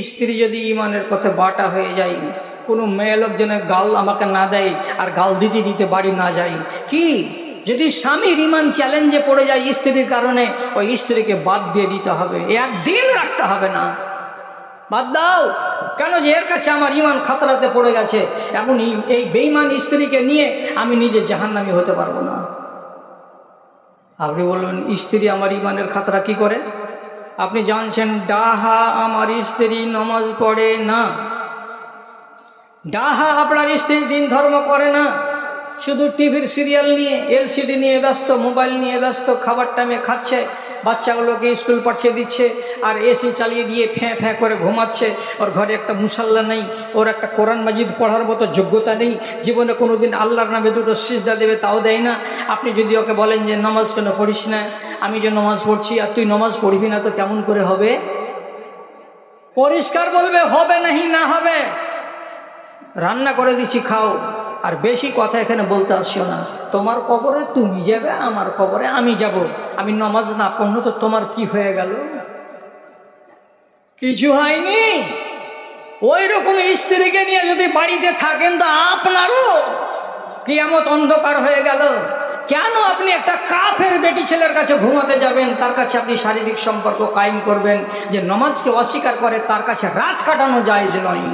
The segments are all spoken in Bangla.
স্ত্রী যদি ইমানের পথে বাটা হয়ে যায়, কোনো মেয়ে লোকজনের গাল আমাকে না দেয় আর গাল দিতে দিতে বাড়ি না যায়, কি যদি স্বামীর ইমান চ্যালেঞ্জে পড়ে যায় স্ত্রীর কারণে, ওই স্ত্রীকে বাদ দিয়ে দিতে হবে, একদিন রাখতে হবে না, বাদ দাও। কেন যে এর কাছে আমার ইমান খাতরাতে পড়ে গেছে, এখন এই বেঈমান স্ত্রীকে নিয়ে আমি নিজে জাহান্নামী হতে পারবো না। আপনি বলবেন স্ত্রী আমার ইমানের খাতরা কি করে? আপনি জানছেন ডাহা আমার স্ত্রী নামাজ পড়ে না, ডাহা আপনার স্ত্রী দিন ধর্ম করে না, শুধু টিভির সিরিয়াল নিয়ে এলসিডি নিয়ে ব্যস্ত, মোবাইল নিয়ে ব্যস্ত, খাবার টাইমে খাচ্ছে, বাচ্চাগুলোকে স্কুল পাঠিয়ে দিচ্ছে আর এসি চালিয়ে দিয়ে ফ্যাঁ ফ্যাঁ করে ঘুমাচ্ছে। ওর ঘরে একটা মুসাল্লা নেই, ওর একটা কোরআন মাজিদ পড়ার মতো যোগ্যতা নেই, জীবনে কোনো দিন আল্লাহর নামে দুটো সিজদা দেবে তাও দেয় না। আপনি যদি ওকে বলেন যে নামাজ কেন পড়িস না, আমি যে নামাজ পড়ছি আর তুই নামাজ পড়বি না, তো কেমন করে হবে? পরিষ্কার বলবে হবে নাহি না হবে, রান্না করে দিচ্ছি খাও, আর বেশি কথা এখানে বলতে আসিও না। তোমার কবরে তুমি যাবে, আমার কবরে আমি যাব, আমি নামাজ না পড়লে তো তোমার কি হয়ে গেল? কিছু হয়নি। ওই রকম স্ত্রীকে নিয়ে যদি বাড়িতে থাকেন তো আপনারও কিয়ামত অন্ধকার হয়ে গেল। কেন আপনি একটা কাফের বেটি ছেলের কাছে ঘুমাতে যাবেন, তার কাছে আপনি শারীরিক সম্পর্ক কায়েম করবেন, যে নামাজকে অস্বীকার করে তার কাছে রাত কাটানো যায় যে নয়?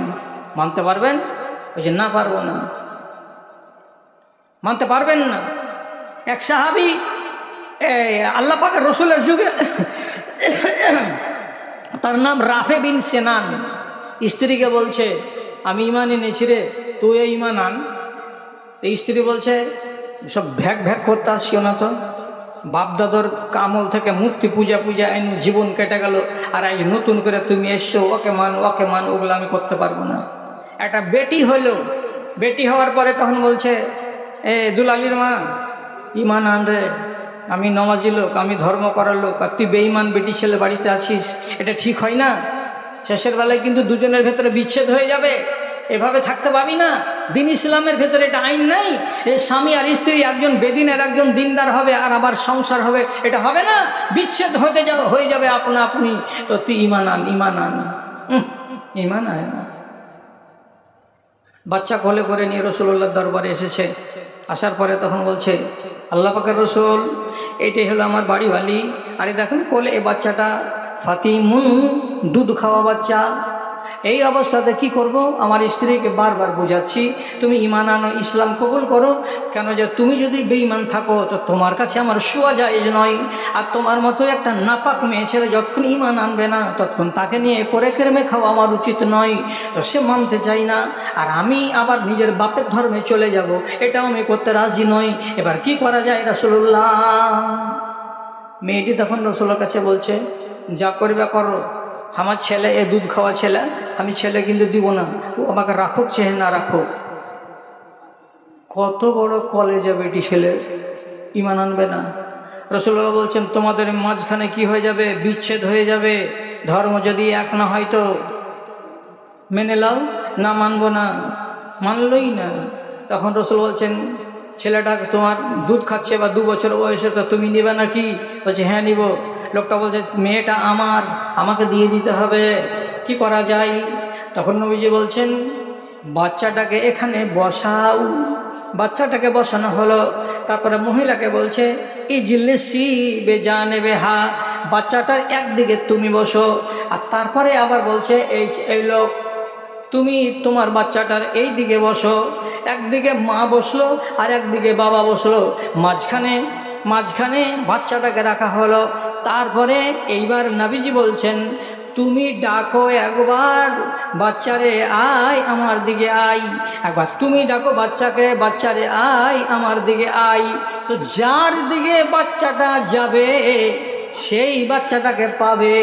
মানতে পারবেন? ওই যে না পারবো না, মানতে পারবেন না। এক সাহাবী আল্লাহ পাকের রসুলের যুগে, তার নাম রাফে বিন সেনান, স্ত্রীকে বলছে আমি ইমান এনেছি রে, তুই ইমান আন। তো স্ত্রী বলছে সব ভ্যাক ভ্যাক করতে আসিও না তো, বাপদাদর কামল থেকে মূর্তি পূজা জীবন কেটে গেল, আর এই নতুন করে তুমি এসছো, ওকে মান ওকে মান, ওগুলো আমি করতে পারবো না। একটা বেটি হলো, বেটি হওয়ার পরে তখন বলছে দুলালির মা ইমান আন রে, আমি নমাজি লোক, আমি ধর্ম করার লোক, আর তুই বেঈমান বেটি ছেলে বাড়িতে আছিস, এটা ঠিক হয় না। শেষের বেলায় কিন্তু দুজনের ভেতরে বিচ্ছেদ হয়ে যাবে, এভাবে থাকতে পাবি না। দিন ইসলামের ভেতরে এটা আইন নাই, স্বামী আর স্ত্রী একজন বেদিন আর একজন দিনদার হবে আর আবার সংসার হবে, এটা হবে না, বিচ্ছেদ হয়ে যাবে আপনা আপনি। তো তুই ইমান আন, ইমান আন, ইমান আয় না। বাচ্চা কোলে করে নিয়ে রসুল্লাহর দরবারে এসেছে, আসার পরে তখন বলছে আল্লাহ পাকের রসুল, এইটাই হলো আমার বাড়িওয়ালি, আরে দেখুন কোলে এই বাচ্চাটা ফাতিমুন, দুধ খাওয়া বাচ্চা, এই অবস্থাতে কি করব? আমার স্ত্রীকে বারবার বোঝাচ্ছি তুমি ঈমান আনো, ইসলাম কবুল করো, কেন যে তুমি যদি বেঈমান থাকো তো তোমার কাছে আমার শোয়া জায়েজ নয়, আর তোমার মতো একটা নাপাক মেয়ে ছেলে যতক্ষণ ঈমান আনবে না ততক্ষণ তাকে নিয়ে পরে কেরমে খাওয়া আমার উচিত নয়। তো সে মানতে চাই না, আর আমি আবার নিজের বাপের ধর্মে চলে যাব, এটাও আমি করতে রাজি নই। এবার কি করা যায় রাসূলুল্লাহ? মেয়েটি তখন রাসূলের কাছে বলছে যা করবে করো, আমার ছেলে এ দুধ খাওয়া ছেলে, আমি ছেলে কিন্তু দিব না, ও আমাকে রাখুক চেহে না রাখুক। কত বড় কলেজে বেটি ছেলে, ঈমান আনবে না। রাসূলুল্লাহ বলছেন তোমাদের মাঝখানে কি হয়ে যাবে? বিচ্ছেদ হয়ে যাবে। ধর্ম যদি এক না হয় তো মেনে লাও, না মানবো না, মানলই না। তখন রাসূল বলছেন ছেলেটা তোমার দুধ খাচ্ছে বা 2 বছর বয়সে, তো তুমি নিবে নাকি? বলছে হ্যাঁ নিব। লোকটা বলছে মেয়েটা আমার, আমাকে দিয়ে দিতে হবে, কি করা যায়? তখন নবীজি বলছেন বাচ্চাটাকে এখানে বসাও। বাচ্চাটাকে বসানো হলো, তারপরে মহিলাকে বলছে ইজলিসি বেজানেবে হা, বাচ্চাটার একদিকে তুমি বসো। আর তারপরে আবার বলছে এই লোক তুমি তোমার বাচ্চাটার এই দিকে বসো। একদিকে মা বসলো আর একদিকে বাবা বসলো, মাঝখানে বাচ্চাটাকে রাখা হলো। তারপরে এইবার নবীজি বলছেন তুমি ডাকো একবার বাচ্চারে আয় আমার দিকে আয়, একবার তুমি ডাকো বাচ্চারে আয় আমার দিকে আয়। তো যার দিকে বাচ্চাটা যাবে সেই বাচ্চাটাকে পাবে,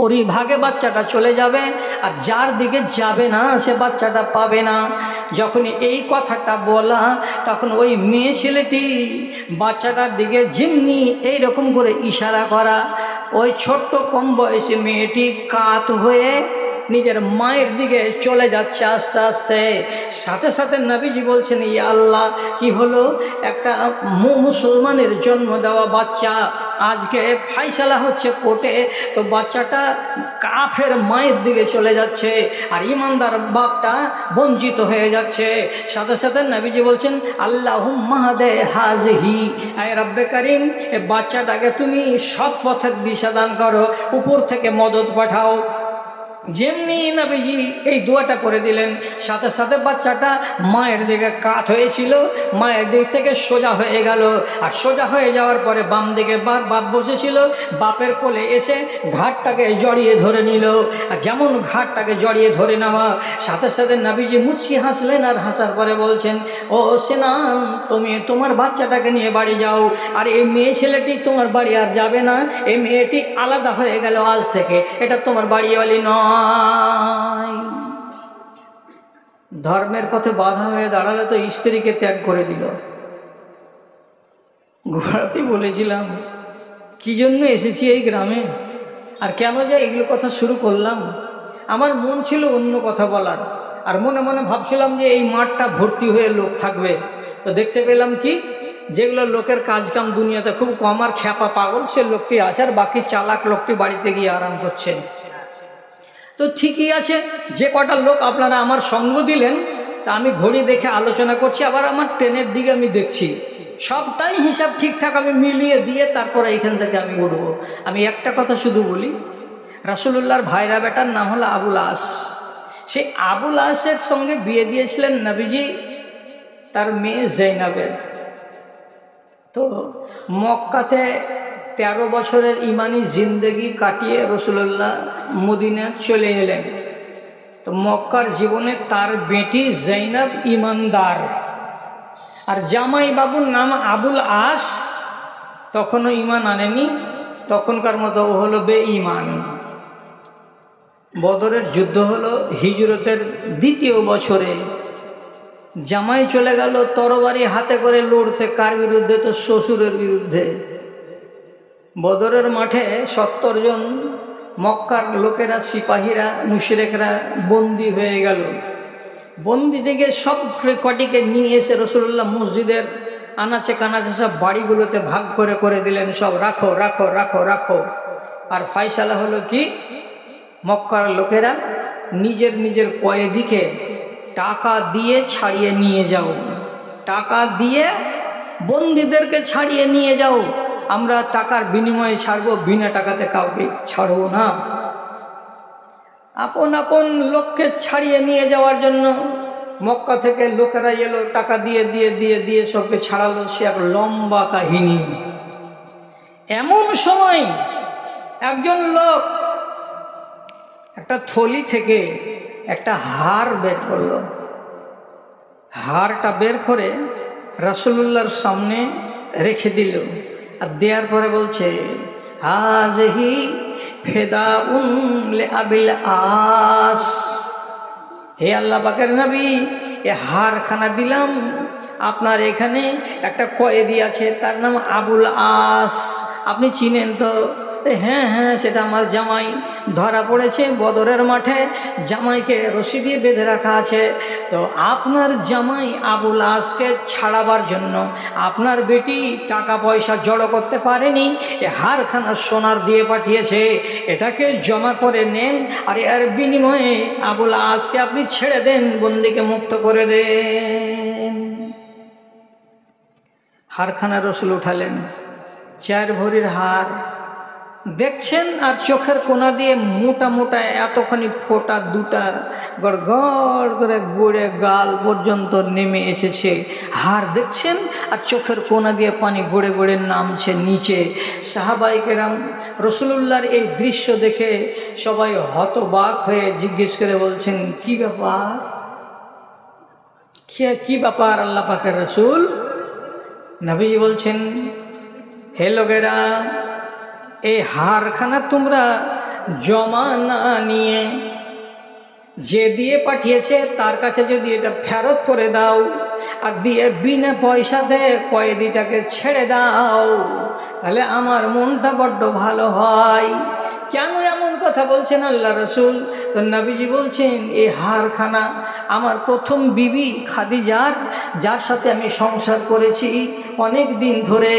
ওরই ভাগে বাচ্চাটা চলে যাবে, আর যার দিকে যাবে না সে বাচ্চাটা পাবে না। যখন এই কথাটা বলা তখন ওই মেয়ে ছেলেটি বাচ্চাটার দিকে জিম্মি এইরকম করে ইশারা করা, ওই ছোট্ট কম বয়সী মেয়েটি কাত হয়ে নিজের মায়ের দিকে চলে যাচ্ছে আস্তে আস্তে। সাথে সাথে নবীজি বলছেন, ইয়া আল্লাহ, কি হলো? একটা মুসলমানের জন্ম দেওয়া বাচ্চা, আজকে ফাইসালা হচ্ছে কোর্টে, তো বাচ্চাটা কাফের মায়ের দিকে চলে যাচ্ছে আর ইমানদার বাপটা বঞ্চিত হয়ে যাচ্ছে। সাথে সাথে নবীজি বলছেন, আল্লাহুম্মা হাদে হাযিহি, আয় রব্বে কারীম, এই বাচ্চাটাকে তুমি সৎ পথের দিশা দান করো, উপর থেকে মদদ পাঠাও। যেমনি নবীজি এই দোয়াটা করে দিলেন, সাথে সাথে বাচ্চাটা মায়ের দিকে কাত হয়েছিল, মায়ের দিক থেকে সোজা হয়ে গেল। আর সোজা হয়ে যাওয়ার পরে বাম দিকে বাপ বসেছিল, বাপের কোলে এসে ঘাটটাকে জড়িয়ে ধরে নিল। আর যেমন ঘাটটাকে জড়িয়ে ধরে নেওয়া, সাথে সাথে নবীজি মুচকি হাসলেন, আর হাসার পরে বলছেন, ও সিনান, তুমি তোমার বাচ্চাটাকে নিয়ে বাড়ি যাও। আর এই মেয়ে ছেলেটি তোমার বাড়ি আর যাবে না, এই মেয়েটি আলাদা হয়ে গেল আজ থেকে, এটা তোমার বাড়িওয়ালি নয়। ধর্মের পথে বাধা হয়ে দাঁড়ালে তো স্ত্রীকে ত্যাগ করে দিল। ঘোরাতে বলেছিলাম কি জন্য এসেছি এই গ্রামে, আর কেন যে এগুলো কথা শুরু করলাম। আমার মন ছিল অন্য কথা বলার, আর মনে মনে ভাবছিলাম যে এই মাঠটা ভর্তি হয়ে লোক থাকবে। তো দেখতে পেলাম কি, যেগুলো লোকের কাজকাম দুনিয়াতে খুব কম আর খ্যাপা পাগল, সে লোকটি আছে, আর বাকি চালাক লোকটি বাড়িতে গিয়ে আরাম করছে। তো ঠিকই আছে, যে কটা লোক আপনারা আমার সঙ্গ দিলেন, তা আমি ঘড়ি দেখে আলোচনা করছি, আবার আমার ট্রেনের দিকে আমি দেখছি, সবটাই হিসাব ঠিকঠাক আমি মিলিয়ে দিয়ে তারপরে এইখান থেকে আমি উঠবো। আমি একটা কথা শুধু বলি, রাসূলুল্লাহর ভাইরা বেটার নাম হলো আবুল আস। সেই আবুল আসের সঙ্গে বিয়ে দিয়েছিলেন নবীজি তার মেয়ে জৈনবের। তো মক্কাতে 13 বছরের ইমানি জিন্দেগি কাটিয়ে রাসূলুল্লাহ মদিনা চলে এলেন। তো মক্কার জীবনে তার বেটি জৈনব ইমানদার, আর জামাই বাবুর নাম আবুল আস, তখনও ইমান আনেনি, তখনকার মতো ও হলো বেঈমান। বদরের যুদ্ধ হলো হিজরতের 2য় বছরে। জামাই চলে গেল তরবারি হাতে করে লড়তে, কার বিরুদ্ধে? তো শ্বশুরের বিরুদ্ধে। বদরের মাঠে 70 জন মক্কার লোকেরা, সিপাহীরা, মুশরিকরা বন্দী হয়ে গেল। বন্দি থেকে সব কটিকে নিয়ে এসে রাসূলুল্লাহ মসজিদের আনাচে কানাচে সব বাড়িগুলোতে ভাগ করে করে দিলেন, সব রাখো রাখো রাখো রাখো। আর ফায়সালা হলো কি, মক্কার লোকেরা নিজের নিজের কয়েদিকে টাকা দিয়ে ছাড়িয়ে নিয়ে যাও, টাকা দিয়ে বন্দীদেরকে ছাড়িয়ে নিয়ে যাও, আমরা টাকার বিনিময়ে ছাড়বো, বিনা টাকাতে কাউকে ছাড়বো না। আপন আপন লোককে ছাড়িয়ে নিয়ে যাওয়ার জন্য মক্কা থেকে লোকেরা এলো, টাকা দিয়ে দিয়ে দিয়ে দিয়ে সবকে ছাড়ালো। সে এক লম্বা কাহিনী। এমন সময় একজন লোক একটা থলি থেকে একটা হার বের করলো। হারটা বের করে রাসূলুল্লাহর সামনে রেখে দিল, আর দেওয়ার পরে বলছে, হাযিহি ফিদাউন লিআবিল আস, হে আল্লাহ পাকের নবী, এ হারখানা দিলাম, আপনার এখানে একটা কয়েদি আছে, তার নাম আবুল আস, আপনি চিনেন তো? হ্যাঁ হ্যাঁ, সেটা আমার জামাই, ধরা পড়েছে বদরের মাঠে, জামাইকে রশি দিয়ে বেঁধে রাখা আছে। তো আপনার জামাই আবুল আসকে ছাড়াবার জন্য আপনার বেটি টাকা পয়সা জড়ো করতে পারেনি, এ হারখানা সোনার দিয়ে পাঠিয়েছে, এটাকে জমা করে নেন, আর এর বিনিময়ে আবুল আসকে আপনি ছেড়ে দেন, বন্দিকে মুক্ত করে দেন। হারখানা রাসূল উঠালেন, 4 ভরির হার দেখছেন, আর চোখের কোনা দিয়ে মোটা মোটা এতখানি ফোঁটা, দুটা গড় গড় করে গড়ে গাল পর্যন্ত নেমে এসেছে। হার দেখছেন, আর চোখের কোনা দিয়ে পানি গড়ে গড়ে নামছে নিচে। সাহাবায়ে কেরাম রাসূলুল্লাহর এই দৃশ্য দেখে সবাই হতবাক হয়ে জিজ্ঞেস করে বলছেন, কি ব্যাপার, কি ব্যাপার আল্লাহ পাকের রাসূল? নবীজি বলছেন, হে লোকেরা, এই হারখানা তোমরা জমা না নিয়ে যে দিয়ে পাঠিয়েছে তার কাছে যদি এটা ফেরত করে দাও, আর দিয়ে বিনা পয়সাতে কয়েদিটাকে ছেড়ে দাও, তাহলে আমার মনটা বড্ড ভালো হয়। কেন এমন কথা বলছেন আল্লাহ রসুল। তো নবীজি বলছেন এই হারখানা আমার প্রথম বিবি খাদিজার, যার সাথে আমি সংসার করেছি অনেক দিন ধরে,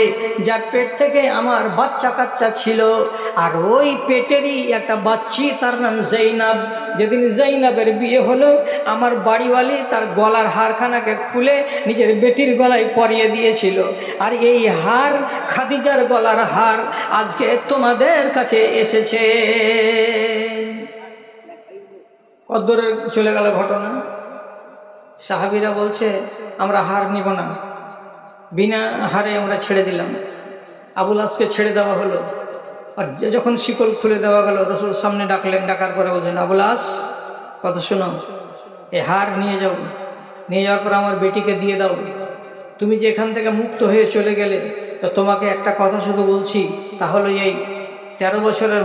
যার পেট থেকে আমার বাচ্চা কাচ্চা ছিল, আর ওই পেটেরই একটা বাচ্চি, তার নাম জৈনাব। যেদিন জৈনাবের বিয়ে হলো, আমার বাড়িওয়ালি তার গলার হারখানাকে খুলে নিজের বেটির গলায় পরিয়ে দিয়েছিল। আর এই হার, খাদিজার গলার হার, আজকে তোমাদের কাছে এসেছে। কদ্দূরে চলে গেল ঘটনা। সাহাবীরা বলছে আমরা হার নিব না, বিনা হারে আমরা ছেড়ে দিলাম। আবুল আসকে ছেড়ে দেওয়া হলো। আর যখন শিকল খুলে দেওয়া গেল, রসুল সামনে ডাকলেন, ডাকার পরে বলছেন আবুল আস কথা শোনো, এ হার নিয়ে যাও, নিয়ে যাওয়ার পর আমার বেটিকে দিয়ে দাও। তুমি যে এখান থেকে মুক্ত হয়ে চলে গেলে, তো তোমাকে একটা কথা শুধু বলছি, তাহলে এই 13 বছরের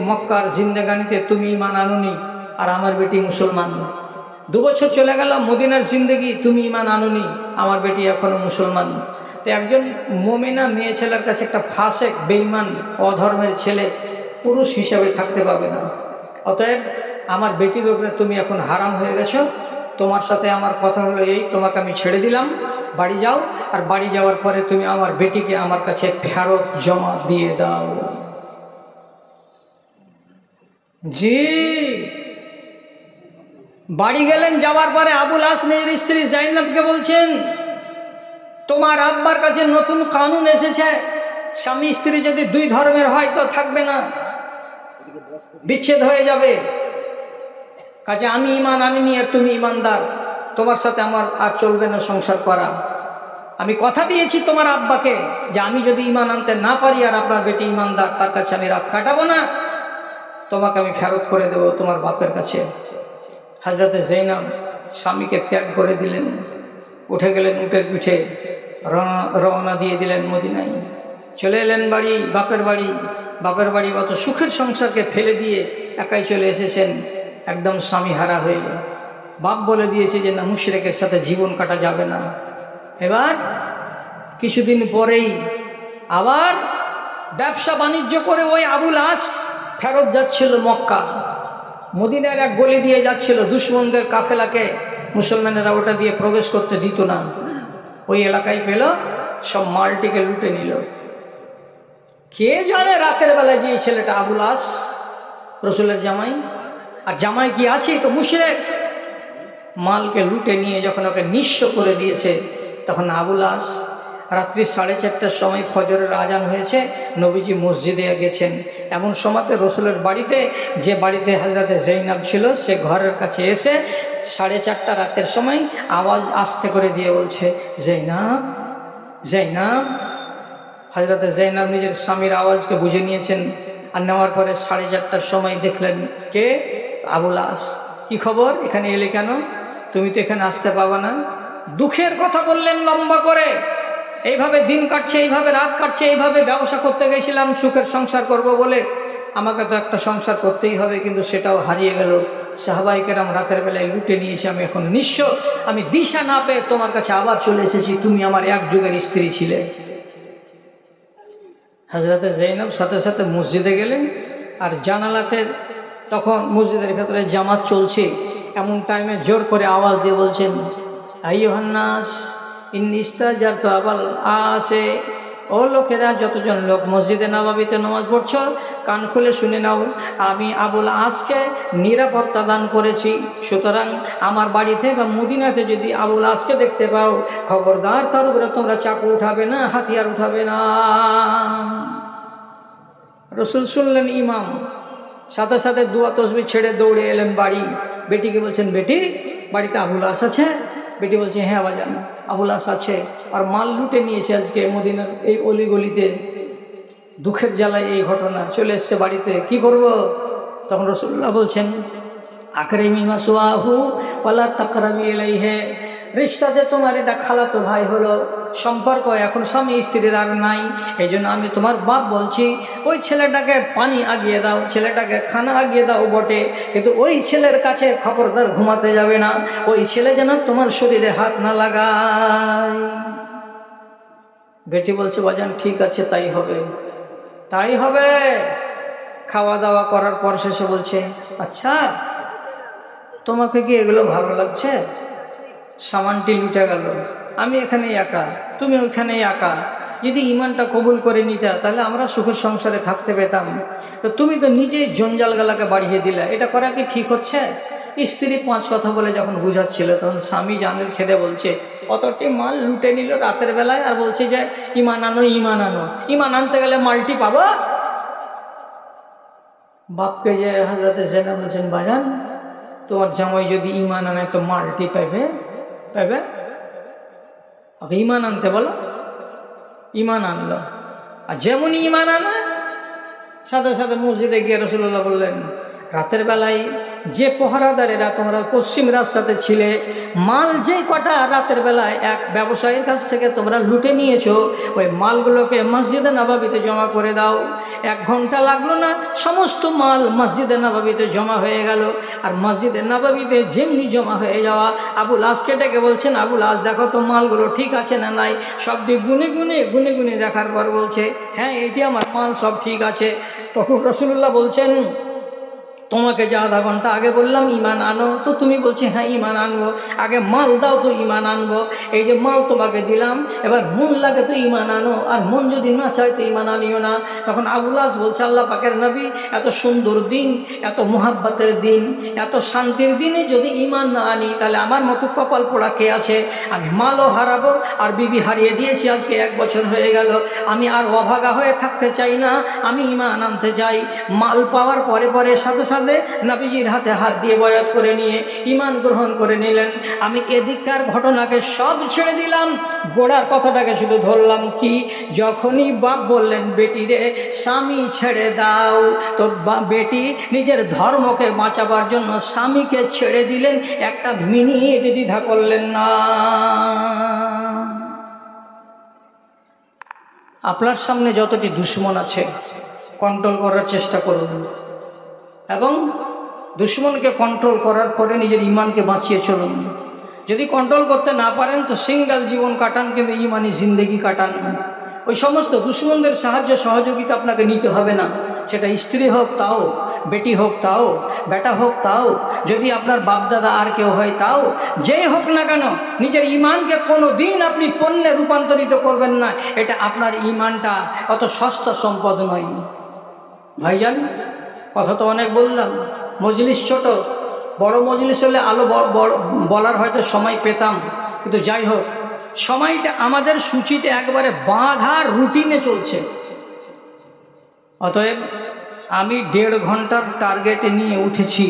মক্কার জিন্দেগানিতে তুমি ঈমান আনুনি, আর আমার বেটি মুসলমান। 2 বছর চলে গেল মদিনার জিন্দেগি, তুমি ঈমান আনুনি, আমার বেটি এখনো মুসলমান। তো একজন মোমেনা মেয়ে ছেলের কাছে একটা ফাসেক, বেঈমান, অধর্মের ছেলে পুরুষ হিসাবে থাকতে পাবে না। অতএব আমার বেটির উপরে তুমি এখন হারাম হয়ে গেছো। তোমার সাথে আমার কথা হলো এই, তোমাকে আমি ছেড়ে দিলাম, বাড়ি যাও। আর বাড়ি যাওয়ার পরে তুমি আমার বেটিকে আমার কাছে ফেরত জমা দিয়ে দাও। জি, বাড়ি গেলেন। যাওয়ার পরে আবুল আস নিজের স্ত্রী জাইনাবকে বলছেন, তোমার আব্বার কাছে নতুন কানুন এসেছে, স্বামী স্ত্রী যদি 2 ধর্মের হয় তো থাকবে না, বিচ্ছেদ হয়ে যাবে। কাজে আমি ঈমান আনিনি আর তুমি ঈমানদার, তোমার সাথে আমার আর চলবে না সংসার করা। আমি কথা দিয়েছি তোমার আব্বাকে যে আমি যদি ঈমান আনতে না পারি আর আপনার বেটি ঈমানদার, তার কাছে আমি রাত কাটাবো না, তোমাকে আমি ফেরত করে দেব তোমার বাপের কাছে। হযরতে জৈনব স্বামীকে ত্যাগ করে দিলেন, উঠে গেলেন উটের পিঠে, রওনা দিয়ে দিলেন মদিনায়। চলে এলেন বাড়ি, বাপের বাড়ি। বাপের বাড়ি অত সুখের সংসারকে ফেলে দিয়ে একাই চলে এসেছেন, একদম স্বামী হারা হয়ে। বাপ বলে দিয়েছে যে না, মুশরিকের সাথে জীবন কাটা যাবে না। এবার কিছুদিন পরেই আবার ব্যবসা বাণিজ্য করে ওই আবুল আস ফেরত যাচ্ছিল মক্কা। মদিনার এক গলি দিয়ে যাচ্ছিল, দুশমনদের কাফেলাকে মুসলমানেরা ওটা দিয়ে প্রবেশ করতে দিত না। ওই এলাকায় পেল, সব মালটিকে লুটে নিল। কে জানে রাতের বেলায় যে এই ছেলেটা আবুল আস রসুলের জামাই, আর জামাই কি আছে তো মুশরিক। মালকে লুটে নিয়ে যখন ওকে নিঃস্ব করে দিয়েছে, তখন আবুল আস রাত্রি 4:30টার সময় ফজরের আজান হয়েছে, নবীজি মসজিদে গেছেন। এমন সময়তে রসুলের বাড়িতে, যে বাড়িতে হযরতে জৈনব ছিল, সে ঘরের কাছে এসে 4:30 রাতের সময় আওয়াজ আস্তে করে দিয়ে বলছে, জৈনব, জৈনব। হযরতে জৈনব নিজের স্বামীর আওয়াজকে বুঝে নিয়েছেন। আর নেওয়ার পরে 4:30টার সময় দেখলেন কে? আবুল আস। কি খবর, এখানে এলে কেন? তুমি তো এখানে আসতে পাবা না। দুঃখের কথা বললেন লম্বা করে, এইভাবে দিন কাটছে, এইভাবে রাত কাটছে, এইভাবে ব্যবসা করতে গেছিলাম সুখের সংসার করব বলে, আমাকে তো একটা সংসার করতেই হবে, কিন্তু সেটাও হারিয়ে গেল। সাহাবায়ে কেরাম রাতের বেলায় লুটে নিয়েছে, আমি এখন নিঃস্ব, আমি দিশা না পেয়ে তোমার কাছে আবার চলে এসেছি, তুমি আমার এক যুগের স্ত্রী ছিলে। হযরতে জৈনব সাথে সাথে মসজিদে গেলেন। আর জানালাতে তখন মসজিদের ভেতরে জামাত চলছে, এমন টাইমে জোর করে আওয়াজ দিয়ে বলছেন, আইয়ুহান নাস ইন্নী ইস্তাজারতু আবাল আসে, ও লোকেরা, যতজন লোক মসজিদে নববীতে নামাজ পড়ছ, কান খুলে শুনে নাও, আমি আবুল আসকে নিরাপত্তা দান করেছি। সুতরাং আমার বাড়িতে বা মদিনাতে যদি আবুল আসকে দেখতে পাও, খবরদার তার উপরে তোমরা চাকু উঠাবে না, হাতিয়ার উঠাবে না। রসুল শুনলেন ইমাম, সাথে সাথে দুয়া তসবিহ ছেড়ে দৌড়ে এলেন বাড়ি। বেটিকে বলছেন, বেটি বাড়িতে আবুল আস আছে? বেটি বলছে, হ্যাঁ বাজান, আবুল আস আছে, আর মাল লুটে নিয়েছে আজকে মদিনার এই অলিগলিতে। দুঃখের জ্বালায় এই ঘটনা, চলে এসছে বাড়িতে, কি করব? তখন রাসূলুল্লাহ বলছেন, আকরিমি মাসওয়াহু ওয়ালা তাকরাবি ইলাইহি, রিশতাতে তোমার এটা খালাতো ভাই হলো, সম্পর্ক এখন স্বামী স্ত্রীর আর নাই। এই জন্য আমি তোমার বাপ বলছি, ওই ছেলেটাকে পানি আগিয়ে দাও, ছেলেটাকে খানা আগিয়ে দাও বটে, কিন্তু ওই ছেলের কাছে খবরদার ঘুমাতে যাবে না, ওই ছেলে যেন তোমার শরীরে হাত না লাগায়। বেটি বলছে, বাজান ঠিক আছে, তাই হবে, তাই হবে। খাওয়া দাওয়া করার পর শেষে বলছে, আচ্ছা তোমাকে কি এগুলো ভালো লাগছে? সামানটি লুটে গেল, আমি এখানে একা, তুমি ওইখানে একা। যদি ইমানটা কবুল করে নিতা তাহলে আমরা সুখের সংসারে থাকতে পেতাম। তো তুমি তো নিজেই জঞ্জালগালাকে বাড়িয়ে দিলে, এটা করা কি ঠিক হচ্ছে? স্ত্রী 5 কথা বলে যখন বুঝাচ্ছিল তখন স্বামী জানের খেদে বলছে, অতটি মাল লুটে নিল রাতের বেলায়, আর বলছে যে ইমান আনো, ইমান আনো। ইমান আনতে গেলে মালটি পাবো? বাপকে যে হাজরাতে জেনা বলছেন, বাজান তোমার জামাই যদি ইমান আনে তো মালটি পাবে? পাবে? ইমান আনতে বলো। ইমান আনলো, আর যেমনই ইমান আনা সাথে সাথে মসজিদে গিয়ে রাসূলুল্লাহ বললেন, রাতের বেলায় যে পহরাদারেরা তোমরা পশ্চিম রাস্তাতে ছিলে, মাল যে কটা রাতের বেলায় এক ব্যবসায়ীর কাছ থেকে তোমরা লুটে নিয়েছো, ওই মালগুলোকে মসজিদে নববীতে জমা করে দাও। 1 ঘন্টা লাগলো না, সমস্ত মাল মসজিদে নববীতে জমা হয়ে গেল। আর মসজিদে নববীতে যেমনি জমা হয়ে যাওয়া, আবুল আসকে ডেকে বলছেন, আবুল আস দেখো তো মালগুলো ঠিক আছে না নাই। সব দিক গুনে গুনে দেখার পর বলছে, হ্যাঁ এটি আমার মাল, সব ঠিক আছে। তখন রাসূলুল্লাহ বলছেন, তোমাকে যে আধা ঘন্টা আগে বললাম ইমান আনো, তো তুমি বলছি হ্যাঁ ইমান আনবো, আগে মাল দাও তো ইমান আনবো। এই যে মাল তোমাকে দিলাম, এবার মন লাগে তো ইমান আনো, আর মন যদি না চায় তো ইমান আনিও না। তখন আবুল আস বলছে, আল্লাহ পাকের নবী, এত সুন্দর দিন, এত মোহাব্বতের দিন, এত শান্তির দিনে যদি ইমান না আনি তাহলে আমার মতো কপাল পোড়া কে আছে? আমি মালও হারাবো, আর বিবি হারিয়ে দিয়েছি আজকে 1 বছর হয়ে গেল। আমি আর অভাগা হয়ে থাকতে চাই না, আমি ইমান আনতে চাই। মাল পাওয়ার পরে পরে সাথে সাথে নবীজির হাতে হাত দিয়ে বয়াত করে নিয়ে ঈমান গ্রহণ করে নিলেন। আমি এদিককার ঘটনাকে সব ছেড়ে দিলাম, গোড়ার কথাটাকে শুধু ধরলাম। কি? যখনই বাপ বললেন বেটি রে স্বামী ছেড়ে দাও, তো বেটি নিজের ধর্মকে বাঁচাবার জন্য স্বামীকে ছেড়ে দিলেন, 1 মিনিট দ্বিধা করলেন না। আপনার সামনে যতটি দুশ্মন আছে কন্ট্রোল করার চেষ্টা করুন, এবং দুশ্মনকে কন্ট্রোল করার পরে নিজের ইমানকে বাঁচিয়ে চলুন। যদি কন্ট্রোল করতে না পারেন তো সিঙ্গেল জীবন কাটান, কিন্তু ইমানি জিন্দেগি কাটান। ওই সমস্ত দুশ্মনদের সাহায্য সহযোগিতা আপনাকে নিতে হবে না, সেটা স্ত্রী হোক তাও, বেটি হোক তাও, বেটা হোক তাও, যদি আপনার বাপদাদা আর কেউ হয় তাও, যেই হোক না কেন নিজের ইমানকে কোনো দিন আপনি পণ্যে রূপান্তরিত করবেন না। এটা আপনার ইমানটা অত সস্তা সম্পদ নয় ভাইজান। কথা তো অনেক বললাম, মজলিস ছোট, বড় মজলিস হলে আলো বলার হয়তো সময় পেতাম, কিন্তু যাই হোক সময়টা আমাদের সূচিতে একবারে বাঁধা রুটিনে চলছে। অতএব আমি 1.5 ঘন্টার টার্গেটে নিয়ে উঠেছি।